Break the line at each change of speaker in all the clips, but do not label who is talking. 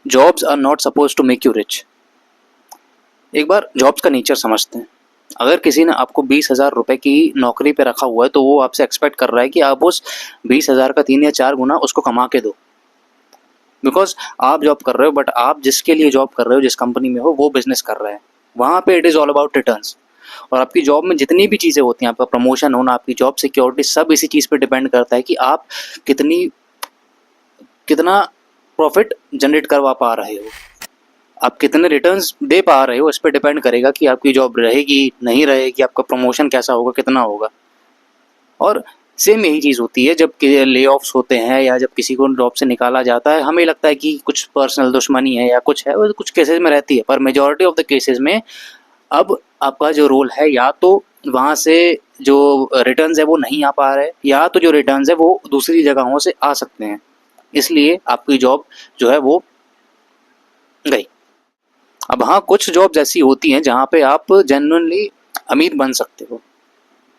Jobs are not suppose to make you rich. एक बार jobs का नेचर समझते हैं। अगर किसी ने आपको 20,000 रुपये की नौकरी पे रखा हुआ है तो वो आपसे एक्सपेक्ट कर रहा है कि आप उस 20,000 का 3 या 4 गुना उसको कमा के दो। बिकॉज आप जॉब कर रहे हो, बट आप जिसके लिए जॉब कर रहे हो, जिस कंपनी में हो, वो बिजनेस कर रहा है। वहाँ पे it is all about returns. और आपकी जॉब में जितनी भी चीज़ें होती हैं, आपका प्रमोशन होना, आपकी जॉब सिक्योरिटी, सब इसी चीज़ पे डिपेंड करता है कि आप कितना प्रॉफिट जनरेट करवा पा रहे हो, आप कितने रिटर्न्स दे पा रहे हो। इस पर डिपेंड करेगा कि आपकी जॉब रहेगी नहीं रहेगी, आपका प्रमोशन कैसा होगा, कितना होगा। और सेम यही चीज़ होती है जब ले ऑफ्स होते हैं या जब किसी को जॉब से निकाला जाता है। हमें लगता है कि कुछ पर्सनल दुश्मनी है या कुछ है, वो कुछ केसेस में रहती है, पर मेजॉरिटी ऑफ द केसेस में अब आपका जो रोल है, या तो वहाँ से जो रिटर्न्स है वो नहीं आ पा रहे, या तो जो रिटर्न्स है वो दूसरी जगहों से आ सकते हैं, इसलिए आपकी जॉब जो है वो गई। अब हाँ, कुछ जॉब्स ऐसी होती हैं जहाँ पे आप जेन्युइनली अमीर बन सकते हो,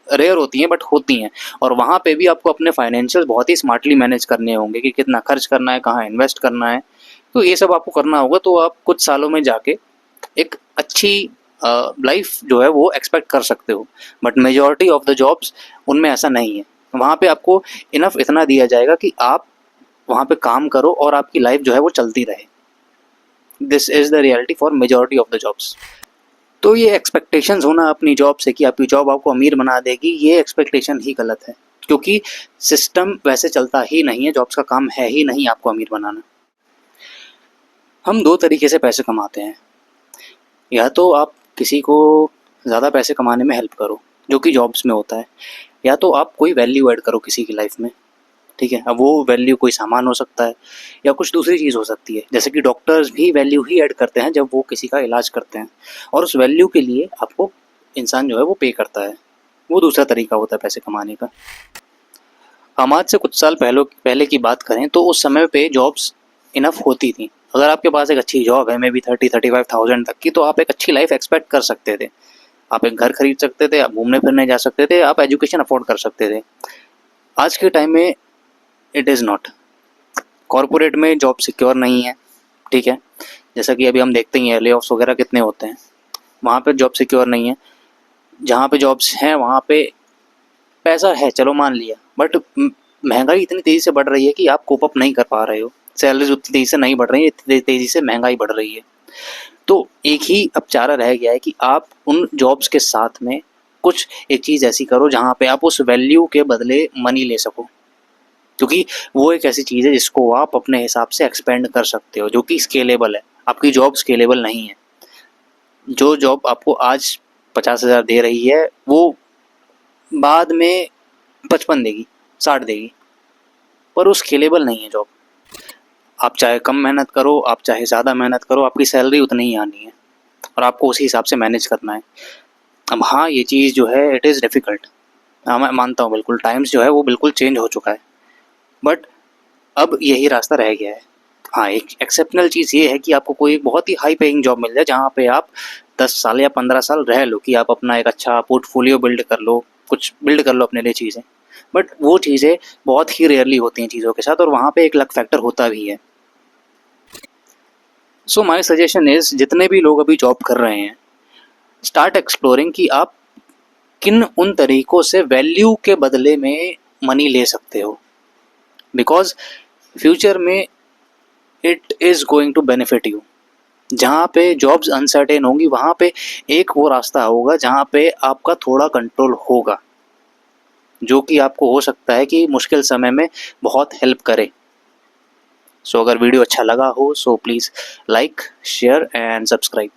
रेयर होती हैं बट होती हैं। और वहाँ पे भी आपको अपने फाइनेंशियल बहुत ही स्मार्टली मैनेज करने होंगे कि कितना खर्च करना है, कहाँ इन्वेस्ट करना है। तो ये सब आपको करना होगा, तो आप कुछ सालों में जाके एक अच्छी लाइफ जो है वो एक्सपेक्ट कर सकते हो। But majority of the jobs उनमें ऐसा नहीं है। वहाँ पे आपको इनफ इतना दिया जाएगा कि आप वहाँ पे काम करो और आपकी लाइफ जो है वो चलती रहे। This is the reality for majority of the jobs. तो ये एक्सपेक्टेशंस होना अपनी जॉब से कि आपकी जॉब आपको अमीर बना देगी, ये एक्सपेक्टेशन ही गलत है, क्योंकि सिस्टम वैसे चलता ही नहीं है। जॉब्स का काम है ही नहीं आपको अमीर बनाना। हम दो तरीके से पैसे कमाते हैं। या तो आप किसी को ज़्यादा पैसे कमाने में हेल्प करो, जो कि जॉब्स में होता है, या तो आप कोई वैल्यू ऐड करो किसी की लाइफ में। ठीक है, अब वो वैल्यू कोई सामान हो सकता है या कुछ दूसरी चीज़ हो सकती है। जैसे कि डॉक्टर्स भी वैल्यू ही ऐड करते हैं जब वो किसी का इलाज करते हैं, और उस वैल्यू के लिए आपको इंसान जो है वो पे करता है। वो दूसरा तरीका होता है पैसे कमाने का। हम आज से कुछ साल पहले की बात करें तो उस समय पे जॉब्स इनफ होती थी। अगर आपके पास एक अच्छी जॉब है, मे बी 30-35,000 तक की, तो आप एक अच्छी लाइफ एक्सपेक्ट कर सकते थे। आप एक घर खरीद सकते थे, आप घूमने फिरने जा सकते थे, आप एजुकेशन अफोर्ड कर सकते थे। आज के टाइम में इट इज़ नॉट। कॉरपोरेट में जॉब सिक्योर नहीं है। ठीक है, जैसा कि अभी हम देखते ही हैं ले ऑफ्स वगैरह कितने होते हैं, वहाँ पे जॉब सिक्योर नहीं है। जहाँ पे जॉब्स हैं वहाँ पे पैसा है, चलो मान लिया, बट महंगाई इतनी तेज़ी से बढ़ रही है कि आप कोप अप नहीं कर पा रहे हो। सैलरीज उतनी तेज़ी से नहीं बढ़ रही है, इतनी तेज़ी से महंगाई बढ़ रही है। तो एक ही अब चारा रह गया है कि आप उन जॉब्स के साथ में कुछ एक चीज़ ऐसी करो जहाँ पे आप उस वैल्यू के बदले मनी ले सको, क्योंकि वो एक ऐसी चीज़ है जिसको आप अपने हिसाब से एक्सपेंड कर सकते हो, जो कि स्केलेबल है। आपकी जॉब स्केलेबल नहीं है। जो जॉब आपको आज 50,000 दे रही है वो बाद में 55 देगी, 60 देगी, पर वो स्केलेबल नहीं है जॉब। आप चाहे कम मेहनत करो, आप चाहे ज़्यादा मेहनत करो, आपकी सैलरी उतनी ही आनी है और आपको उसी हिसाब से मैनेज करना है। अब हाँ, ये चीज़ जो है इट इज़ डिफ़िकल्ट। हाँ, मैं मानता हूँ बिल्कुल, टाइम्स जो है वो बिल्कुल चेंज हो चुका है, बट अब यही रास्ता रह गया है। हाँ, एक एक्सेप्शनल चीज़ ये है कि आपको कोई बहुत ही हाई पेइंग जॉब मिल जाए जहाँ पे आप 10 साल या 15 साल रह लो, कि आप अपना एक अच्छा पोर्टफोलियो बिल्ड कर लो, कुछ बिल्ड कर लो अपने लिए चीज़ें। बट वो चीज़ें बहुत ही रेयरली होती हैं चीज़ों के साथ, और वहाँ पे एक लक फैक्टर होता भी है। सो माय सजेशन इज़, जितने भी लोग अभी जॉब कर रहे हैं, स्टार्ट एक्सप्लोरिंग कि आप किन उन तरीक़ों से वैल्यू के बदले में मनी ले सकते हो, बिकॉज़ फ्यूचर में it is going to benefit you. जहाँ पे जॉब्स अनसर्टेन होंगी वहाँ पे एक वो रास्ता होगा जहाँ पे आपका थोड़ा कंट्रोल होगा, जो कि आपको हो सकता है कि मुश्किल समय में बहुत हेल्प करे। सो अगर वीडियो अच्छा लगा हो so please like, share and subscribe.